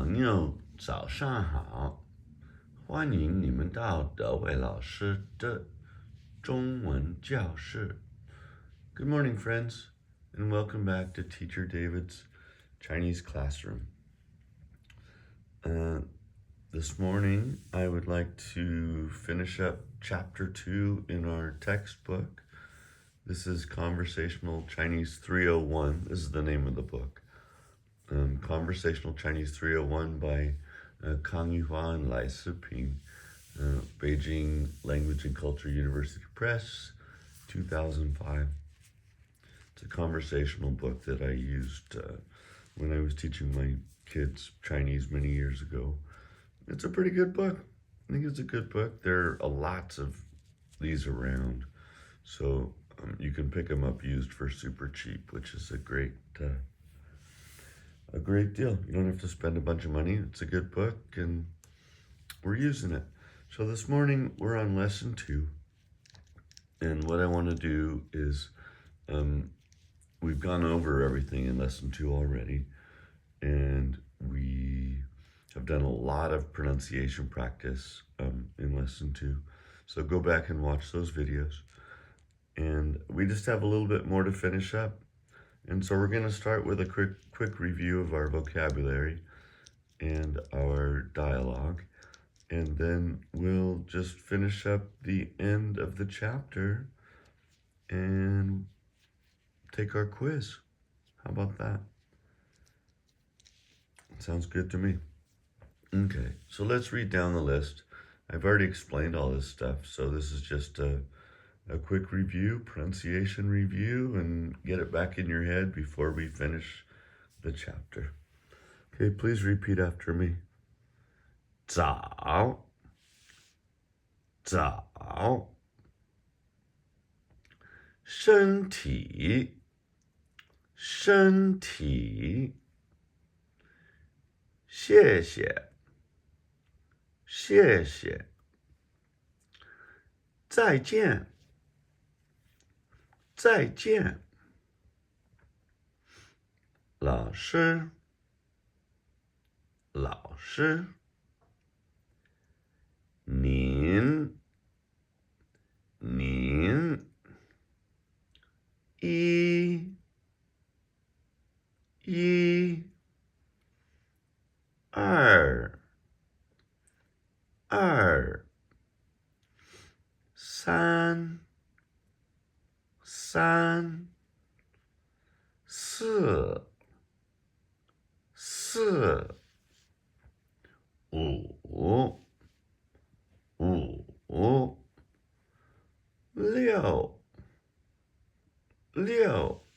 朋友，早上好！欢迎你们到德伟老师的中文教室。Good morning, friends, and welcome back to Teacher David's Chinese classroom. This morning, I would like to finish up Chapter 2 in our textbook. This is Conversational Chinese 301. This is the name of the book. Conversational Chinese 301 by Kang Yuhua and Lai Siping, Beijing Language and Culture University Press, 2005. It's a conversational book that I used when I was teaching my kids Chinese many years ago. It's a pretty good book. I think it's a good book. There are lots of these around, so you can pick them up used for super cheap, which is a great deal. You don't have to spend a bunch of money. It's a good book, and we're using it. So this morning we're on lesson 2, and what I want to do is we've gone over everything in lesson 2 already, and we have done a lot of pronunciation practice in lesson 2. So go back and watch those videos, and we just have a little bit more to finish up. And so we're going to start with a quick review of our vocabulary and our dialogue, and then we'll just finish up the end of the chapter and take our quiz. How about that? Sounds good to me. Okay, so let's read down the list. I've already explained all this stuff, so this is just a quick review, pronunciation review, and get it back in your head before we finish the chapter. Okay, please repeat after me. 早，早，身体，身体，谢谢，谢谢，再见。再见，老师，老师，您，您，一，二，二，三，三，四，四，五，五，六，六，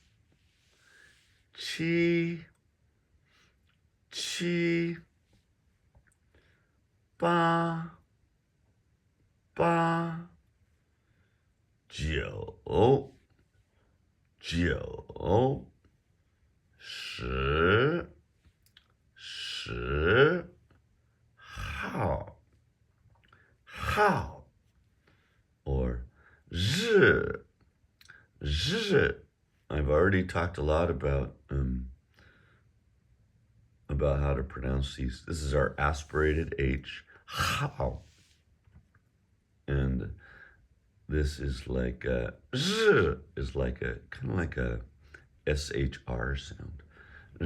七，七，八，八，九，九，十，十，号，号， or 日，日. I've already talked a lot about how to pronounce these. This is our aspirated H, how. And this is like a z, is like a kind of like a SHR sound.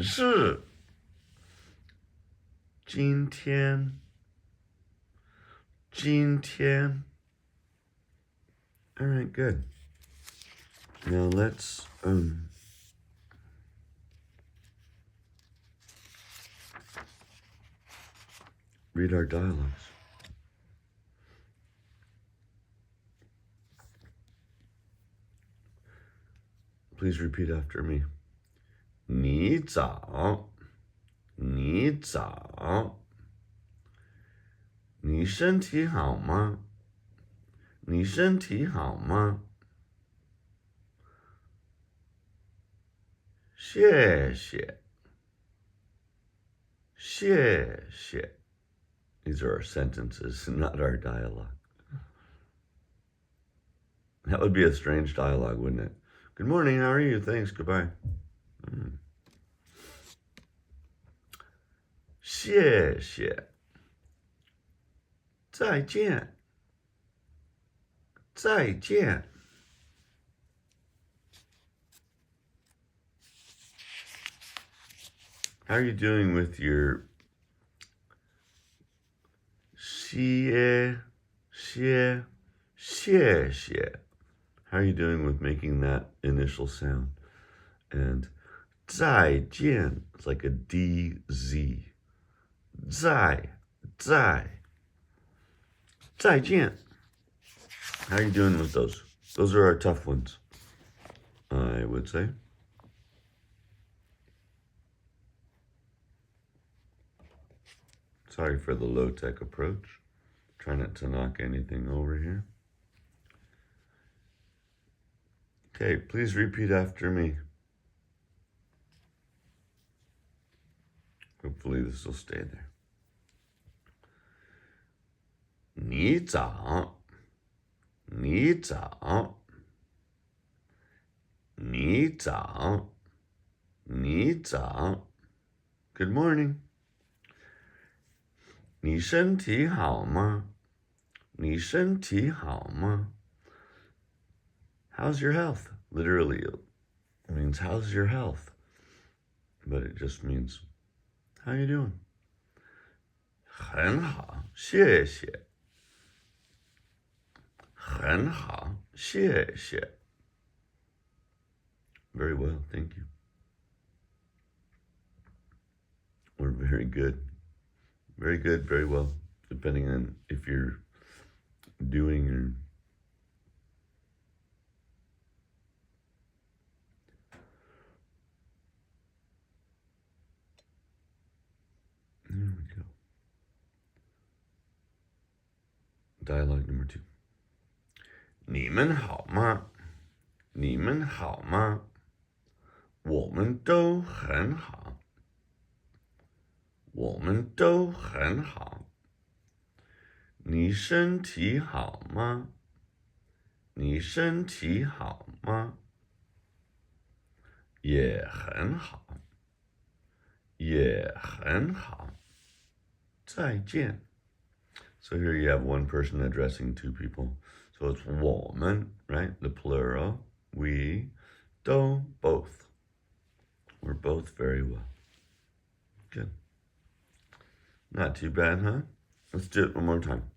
Z. 今天，今天. All right, good. Now let's read our dialogues. Please repeat after me. 你早，你早，你身体好吗？你身体好吗？谢谢，谢谢. These are our sentences, not our dialogue. That would be a strange dialogue, wouldn't it? Good morning, how are you? Thanks, goodbye. 谢谢谢，再见，再见。How are you doing with your 谢谢谢谢? How are you doing with making that initial sound? And 再见, it's like a DZ. 再见. How are you doing with those? Those are our tough ones, I would say. Sorry for the low-tech approach. Try not to knock anything over here. Okay, please repeat after me. Hopefully this will stay there. 你早，你早，你早，你早。Good morning. 你身体好吗？你身体好吗？ How's your health? Literally, it means how's your health? But it just means, how you doing? 很好，谢谢。很好，谢谢。Very well, thank you. We're very good. Very good, very well, depending on if you're doing or... There we go. Dialogue number 2. 你们好吗？你们好吗？我们都很好。我们都很好。你身体好吗？你身体好吗？也很好。也很好。再见。So here you have one person addressing two people. So it's 我们, right? The plural. We, 都, both. We're both very well. Good. Not too bad, huh? Let's do it one more time.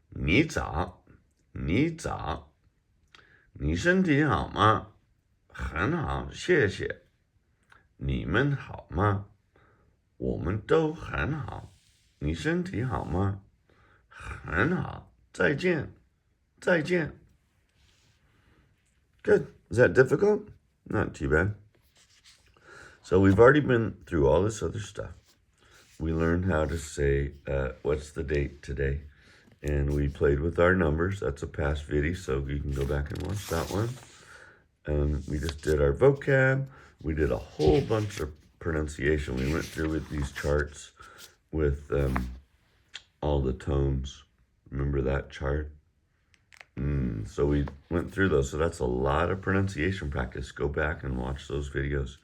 你早，你早，你身体好吗？很好，谢谢。你们好吗？我们都很好。你身体好吗？很好，再见，再见。Good. Is that difficult? Not too bad. So we've already been through all this other stuff. We learned how to say, what's the date today? And we played with our numbers. That's a past video, so you can go back and watch that one. We just did our vocab. We did a whole bunch of pronunciation. We went through with these charts with all the tones. Remember that chart? So we went through those. So that's a lot of pronunciation practice. Go back and watch those videos.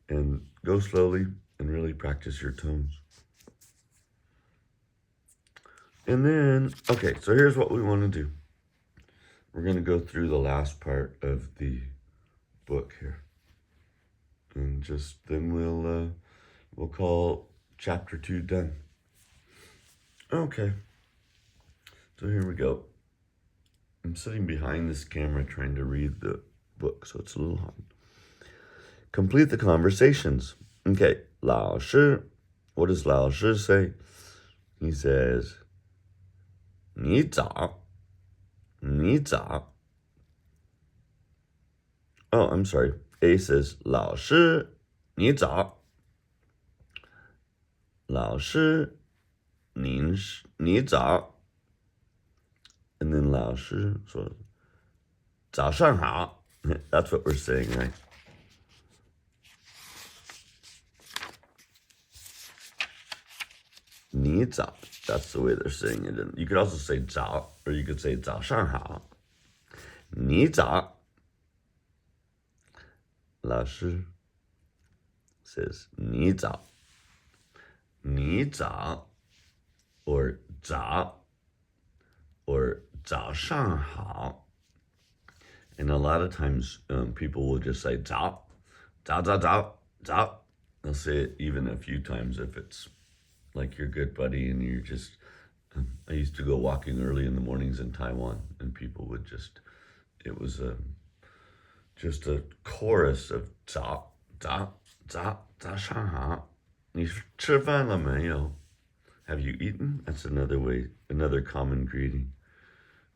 And go slowly and really practice your tones. And then, okay, so here's what we want to do. We're going to go through the last part of the book here. And just then we'll call chapter 2 done. Okay. So here we go. I'm sitting behind this camera trying to read the book, so it's a little hard. Complete the conversations. Okay, 老师. What does 老师 say? He says, 你早. 你早. Oh, I'm sorry. A says, 老师,你早. 老师,你早. And then 老师说, 早上好. That's what we're saying, right? Ni zao. That's the way they're saying it. And you could also say 早, or you could say 早上好. Ni zao. 老师 says 你早.你早 or 早 or 早上好. And a lot of times people will just say 早 早早早早. They'll say it even a few times if it's like your good buddy and you're just I used to go walking early in the mornings in Taiwan and people would it was just a chorus of 早早早早上好. 你吃饭了没有? Have you eaten? That's another common greeting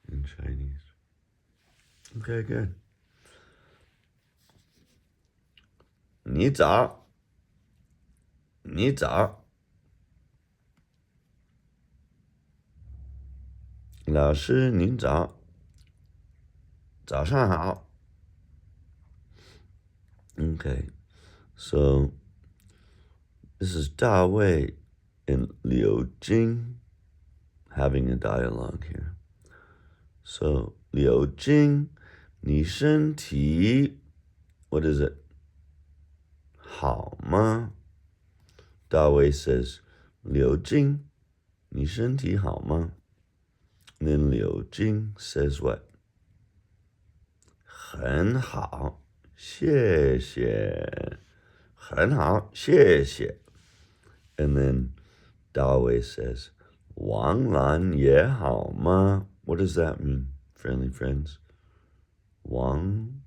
in Chinese. Okay, good. 你早你早老师您早早上好 Okay, so this is Da Wei and Liu Jing having a dialogue here. So Liu Jing, 你身体 what is it? 好吗? Da Wei says, Liu Jing, 你身体好吗? And then Liu Jing says what? 很好谢谢很好谢谢 And then Da Wei says, 王兰也好吗? What does that mean, friendly friends? 王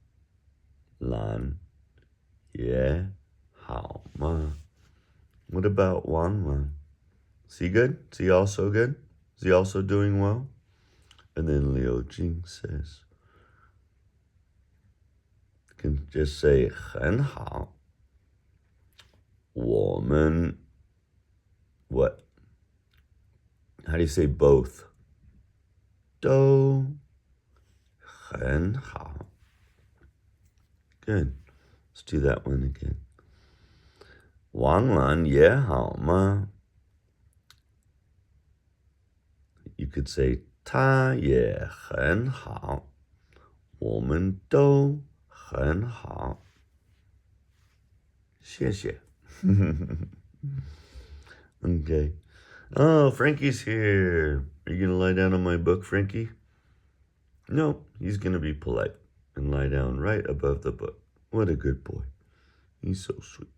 兰也好吗? What about Wang Lan? Is he good? Is he also good? Is he also doing well? And then Liu Jing says, can just say 很好我们 what? How do you say both? 都很好 Good. Let's do that one again. 王兰也好吗? You could say 他也很好我们都很好谢谢 Okay. Oh, Frankie's here. Are you gonna lie down on my book, Frankie? No, he's gonna be polite and lie down right above the book. What a good boy. He's so sweet.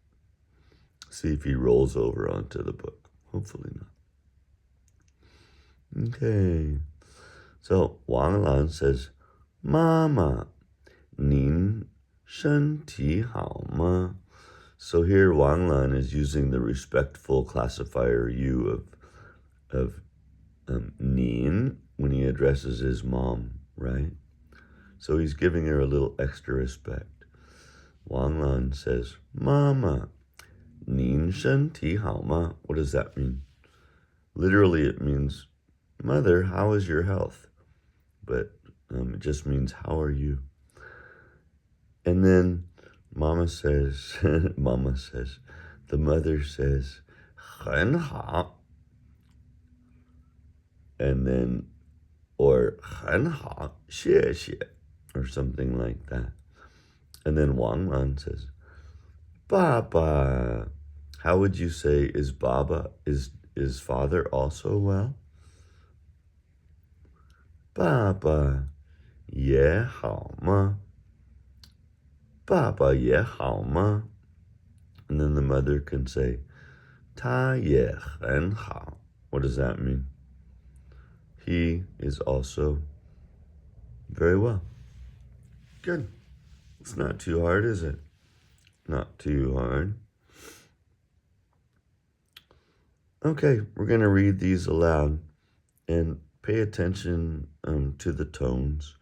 See if he rolls over onto the book. Hopefully not. Okay. So Wang Lan says, 妈妈您身体好吗? So here Wang Lan is using the respectful classifier you of Nin when he addresses his mom, right? So he's giving her a little extra respect. Wang Lan says, 妈妈您身体好吗? What does that mean? Literally it means, Mother, how is your health? But it just means, how are you? And then Mama says, the mother says, 很好 And then, or 很好谢谢 or something like that. And then Wang Lan says, Baba. How would you say, is Baba, is father also well? Baba 也好吗? Baba 也好吗? And then the mother can say, 他也很好. What does that mean? He is also very well. Good. It's not too hard, is it? Not too hard. Okay, we're going to read these aloud and pay attention to the tones.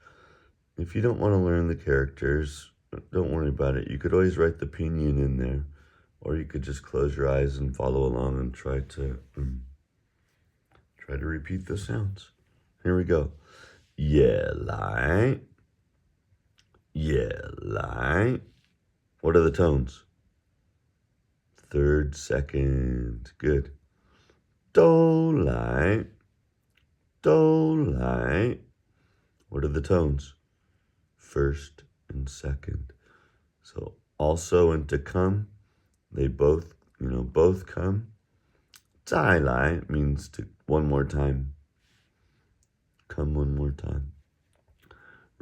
If you don't want to learn the characters, don't worry about it. You could always write the pinyin in there, or you could just close your eyes and follow along and try to repeat the sounds. Here we go. 夜来 夜来 What are the tones? Third, second. Good. 都来 都来 What are the tones? First and second. So also and to come, they both come. 再来 means to one more time. Come one more time.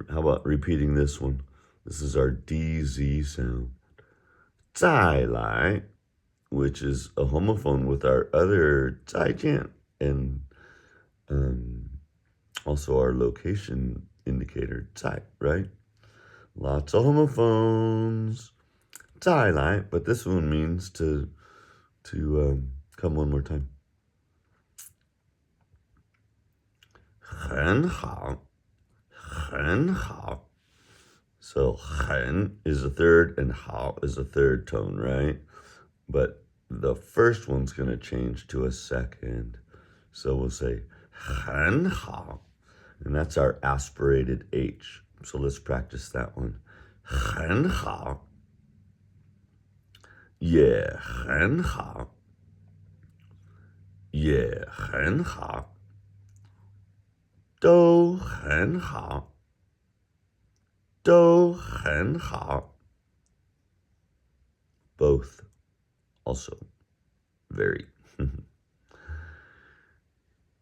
How about repeating this one? This is our DZ sound. 再来, which is a homophone with our other 再见 and also our location indicator 在, right? Lots of homophones. 再来, but this one means to come one more time. 很好,很好. So 很 is a third and 好 is a third tone, right? But the first one's going to change to a second. So we'll say 很好. And that's our aspirated H. So let's practice that one. 很好. Yeah, 很好. Yeah, 很好. 都很好. 都很好. Both also very.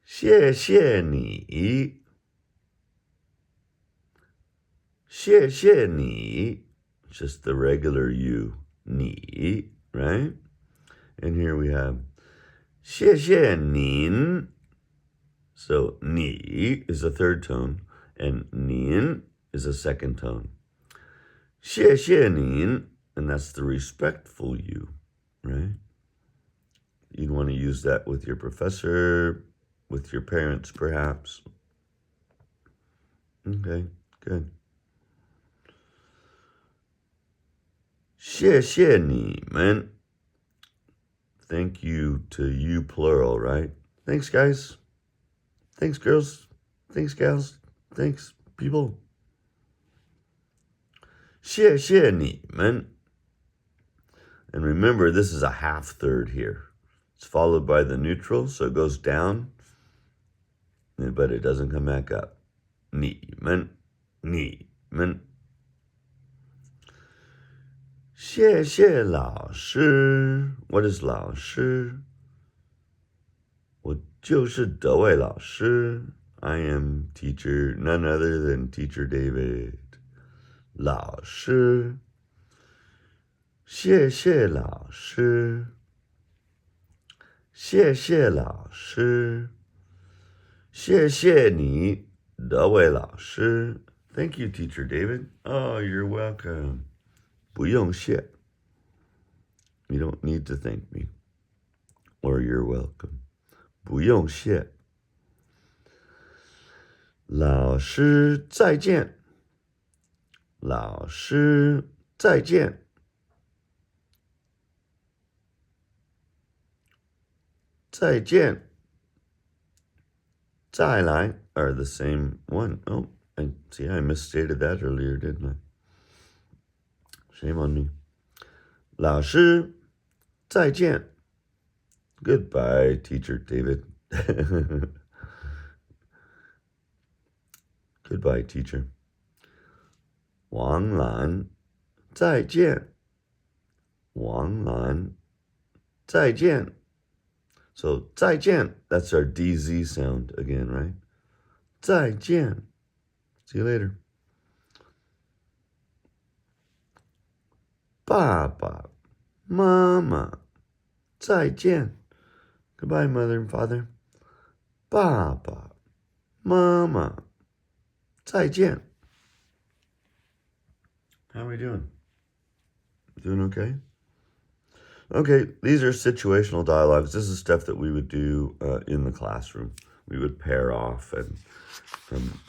谢谢你. 谢谢你. Just the regular you. 你, right? And here we have 谢谢您. So 你 is a third tone and 您 is a second tone. 谢谢您, and that's the respectful you, right? You'd want to use that with your professor, with your parents perhaps. Okay, good. 谢谢你们. Thank you to you plural, right? Thanks, guys. Thanks, girls. Thanks, gals. Thanks, people. 谢谢你们. And remember, this is a half third here. It's followed by the neutral, so it goes down, but it doesn't come back up. 你们, 你们. 谢谢老师. What is 老师? 我就是德伟老师. I am teacher, none other than teacher David. 老师. 谢谢老师. 谢谢老师. 谢谢你, 德伟老师. Thank you, teacher David. Oh, you're welcome. 不用谢. You don't need to thank me. Or you're welcome. 不用谢. 老师再见. 老师再见. 再见. 再来 are the same one. Oh, I see I misstated that earlier, didn't I? Shame on me. 老师再见. Goodbye, teacher David. Goodbye, teacher. 王兰再见. 王兰再见. So 再见, that's our DZ sound again, right? 再见. See you later. 爸爸妈妈再见. Goodbye, mother and father. 爸爸妈妈再见. How are we doing? Doing okay? Okay, these are situational dialogues. This is stuff that we would do in the classroom. We would pair off and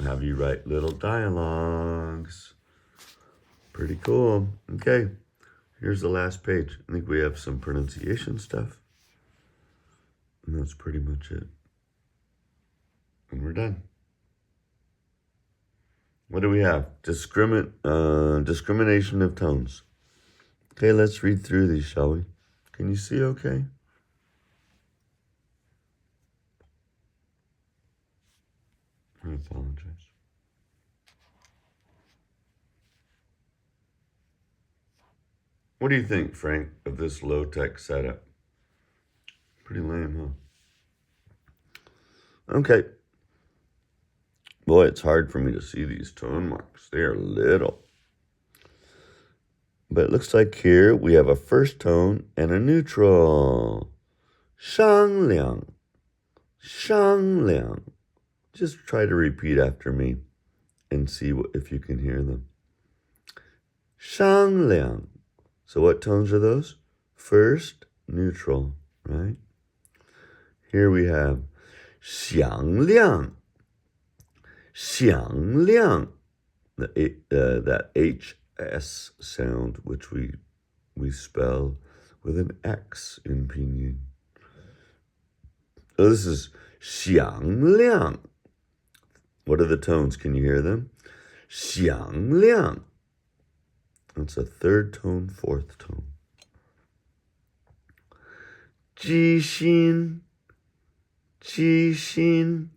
have you write little dialogues. Pretty cool. Okay, here's the last page. I think we have some pronunciation stuff. And that's pretty much it. And we're done. What do we have? Discrimination of tones. Okay, let's read through these, shall we? Can you see okay? I apologize. What do you think, Frank, of this low-tech setup? Pretty lame, huh? Okay. Boy, it's hard for me to see these tone marks. They are little. But it looks like here we have a first tone and a neutral. 商量, 商量. Just try to repeat after me and see if you can hear them. 商量. So what tones are those? First, neutral, right? Here we have 响亮, 响亮. That HS sound, which we spell with an X in pinyin. So this is 响亮. What are the tones? Can you hear them? 响亮. That's a third tone, fourth tone. 机心, 机心.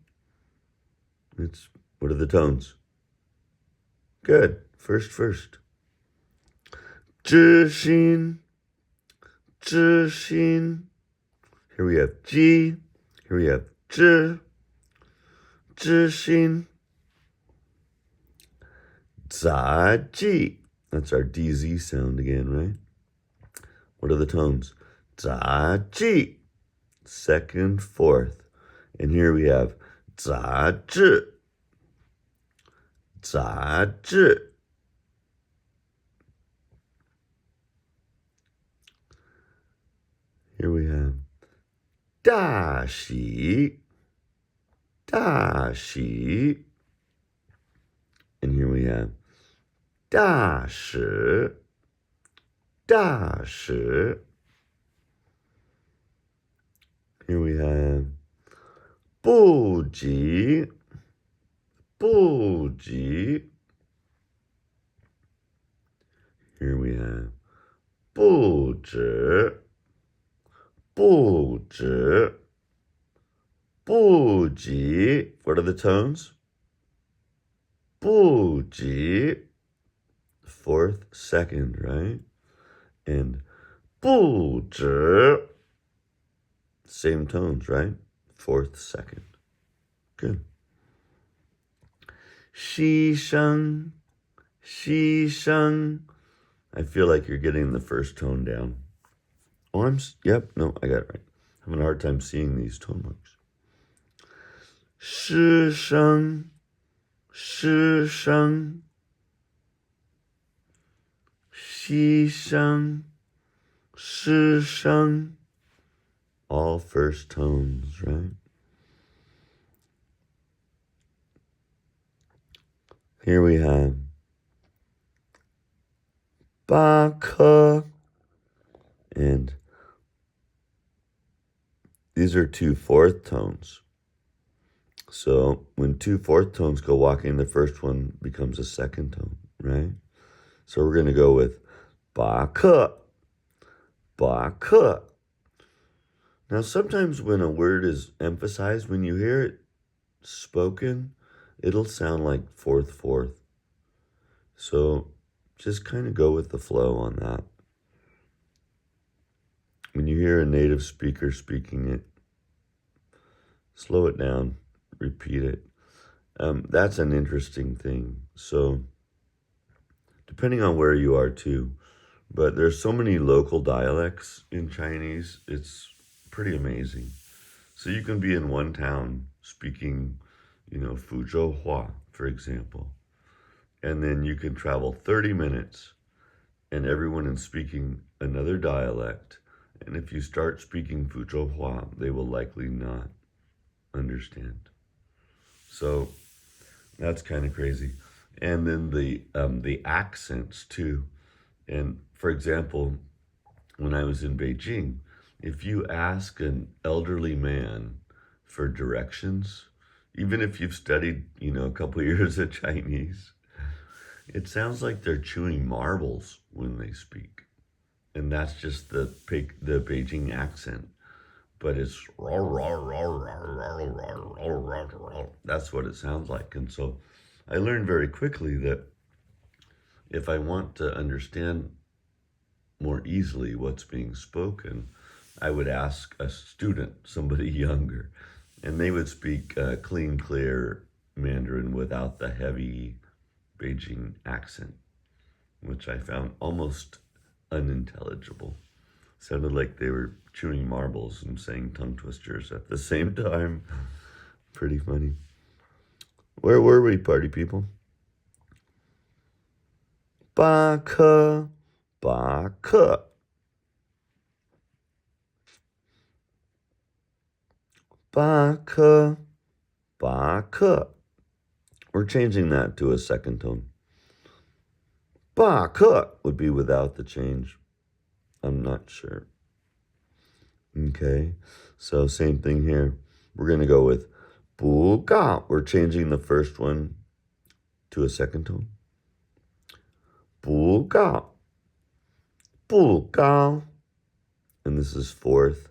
What are the tones? Good. First. 知心, 知心. Here we have 机. Here we have 知. 知心. 杂技. That's our DZ sound again, right? What are the tones? 杂技. Second, fourth. And here we have 杂志. 杂志. Here we have 大喜. 大喜. And here we have 大使. 大使. Here we have 不急. 不急. Here we have 不止. 不止. 不急. What are the tones? 不急. Fourth, second, right? And 不止. Same tones, right? Fourth, second. Good. 牺牲, 牺牲. I feel like you're getting the first tone down. Oh, I got it right. I'm having a hard time seeing these tone marks. 师生, 师生. 牺牲, 师生. All first tones, right? Here we have 八颗, and these are two fourth tones. So when two fourth tones go walking, the first one becomes a second tone, right? So we're going to go with 八颗, 八颗. Now sometimes when a word is emphasized, when you hear it spoken, it'll sound like fourth. So just kind of go with the flow on that. When you hear a native speaker speaking it, slow it down, repeat it. That's an interesting thing. So depending on where you are too, but there's so many local dialects in Chinese, it's pretty amazing. So you can be in one town speaking, Fuzhou Hua, for example, and then you can travel 30 minutes and everyone is speaking another dialect. And if you start speaking Fuzhou Hua, they will likely not understand. So that's kind of crazy. And then the accents too. And for example, when I was in Beijing, if you ask an elderly man for directions, even if you've studied, a couple years of Chinese, it sounds like they're chewing marbles when they speak. And that's just the Beijing accent. But it's that's what it sounds like. And so I learned very quickly that if I want to understand more easily what's being spoken, I would ask a student, somebody younger, and they would speak clean, clear Mandarin without the heavy Beijing accent, which I found almost unintelligible. Sounded like they were chewing marbles and saying tongue twisters at the same time. Pretty funny. Where were we, party people? 巴克，巴克，巴克，巴克. We're changing that to a second tone. 巴克 would be without the change. I'm not sure. Okay, so same thing here. We're going to go with 不告. We're changing the first one to a second tone. 不告，不告. And this is fourth,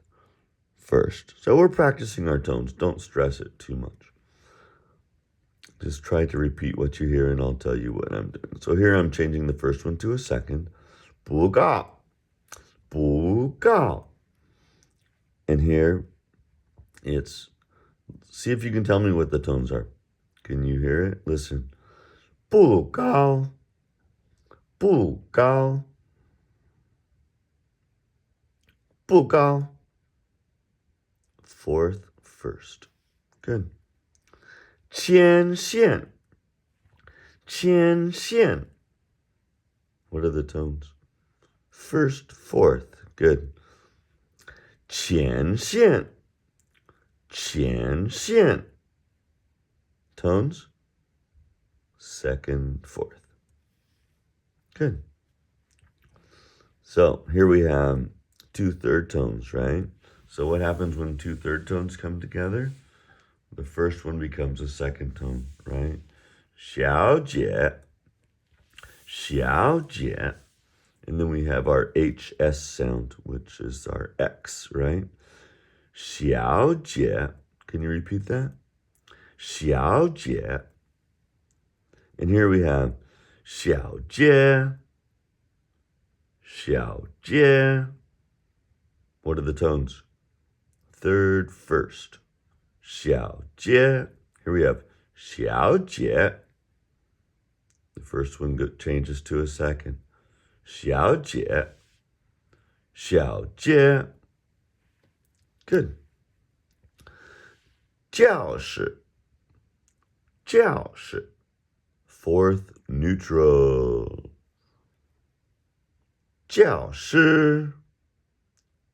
first. So we're practicing our tones. Don't stress it too much. Just try to repeat what you hear and I'll tell you what I'm doing. So here I'm changing the first one to a second. 不告，不告. And here it's, see if you can tell me what the tones are. Can you hear it? Listen. 不告，不告，不告. Fourth, first. Good. 牵线，牵线. What are the tones? First, fourth. Good. 前线，前线. Tones? Second, fourth. Good. So here we have 2 third tones, right? So what happens when 2 third tones come together? The first one becomes a second tone, right? 小姐, 小姐. And then we have our HS sound, which is our X, right? 小姐. Can you repeat that? 小姐. And here we have 小姐, 小姐. What are the tones? Third, first. 小姐. Here we have 小姐. The first one changes to a second. 小姐, 小姐. Good. 教室, 教室. Fourth, neutral. 教室,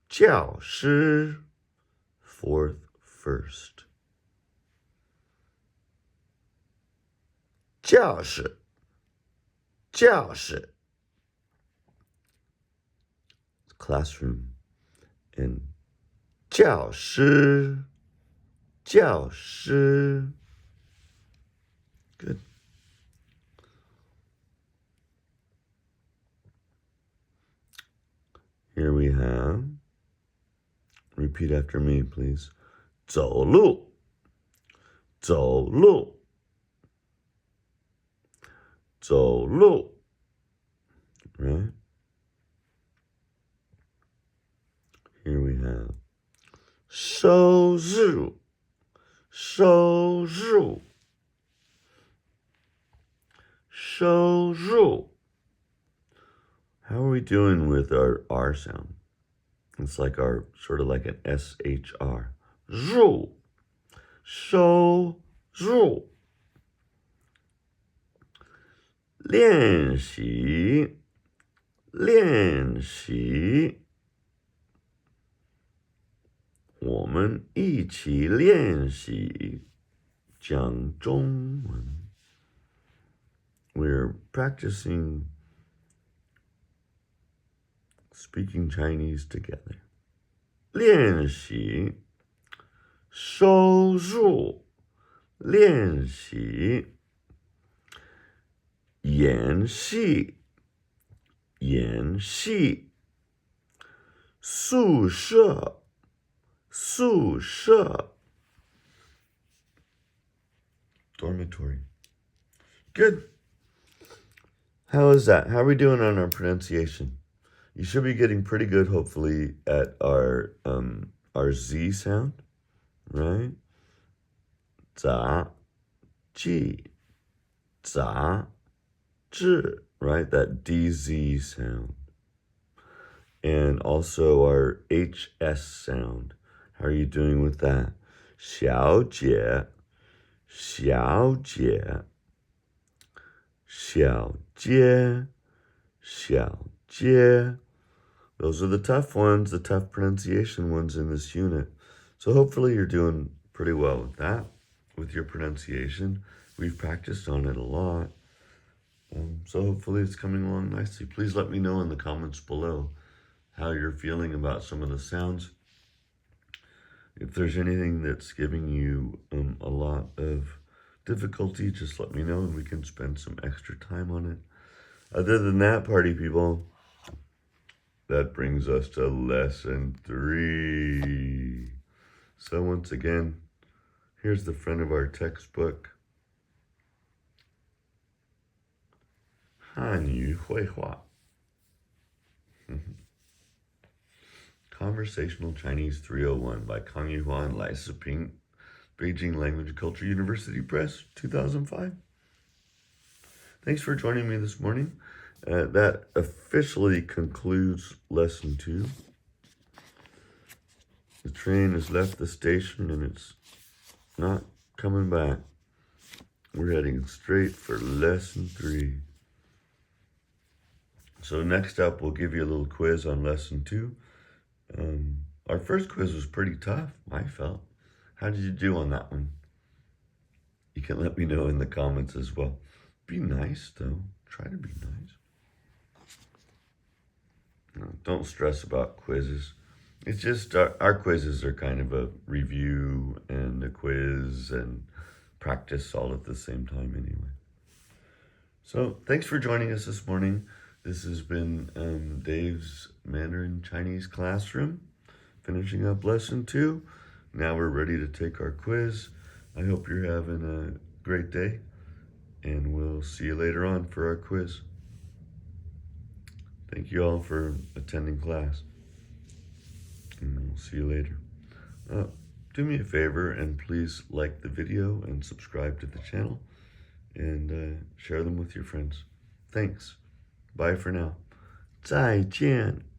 教室. Fourth, first. 教室, 教室. Classroom. And 教师, 教师. Good. Here we have, repeat after me, please. 走路, 走路, 走路. Right? Here we have 收入, 收入, 收入. How are we doing with our R sound? It's like our, sort of like an SHR. 入, 收入. 练习, 练习. 我们一起练习讲中文. We're practicing speaking Chinese together. 练习, 收入, 练习. 演戏, 演戏. 宿舍, 宿舍. Dormitory. Good. How is that? How are we doing on our pronunciation? You should be getting pretty good, hopefully, at our Z sound, right? 杂技 za zhi, right? That DZ sound. And also our HS sound. How are you doing with that? 小姐小姐小街小街. Those are the tough ones, the tough pronunciation ones in this unit. So hopefully you're doing pretty well with that, with your pronunciation. We've practiced on it a lot. So hopefully it's coming along nicely. Please let me know in the comments below how you're feeling about some of the sounds. If there's anything that's giving you a lot of difficulty, just let me know and we can spend some extra time on it. Other than that, party people, that brings us to lesson 3. So once again, here's the front of our textbook. 汉语绘画 Conversational Chinese 301 by Kang Yuhua and Lai Siping, Beijing Language and Culture University Press, 2005. Thanks for joining me this morning. That officially concludes lesson 2. The train has left the station and it's not coming back. We're heading straight for lesson 3. So next up, we'll give you a little quiz on lesson 2. Our first quiz was pretty tough, I felt. How did you do on that one? You can let me know in the comments as well. Be nice, though. Try to be nice. Don't stress about quizzes. It's just our quizzes are kind of a review and a quiz and practice all at the same time anyway. So thanks for joining us this morning. This has been Dave's Mandarin Chinese classroom, finishing up lesson 2. Now we're ready to take our quiz. I hope you're having a great day, and we'll see you later on for our quiz. Thank you all for attending class, and we'll see you later. Do me a favor and please like the video and subscribe to the channel and share them with your friends. Thanks. Bye for now. 再见.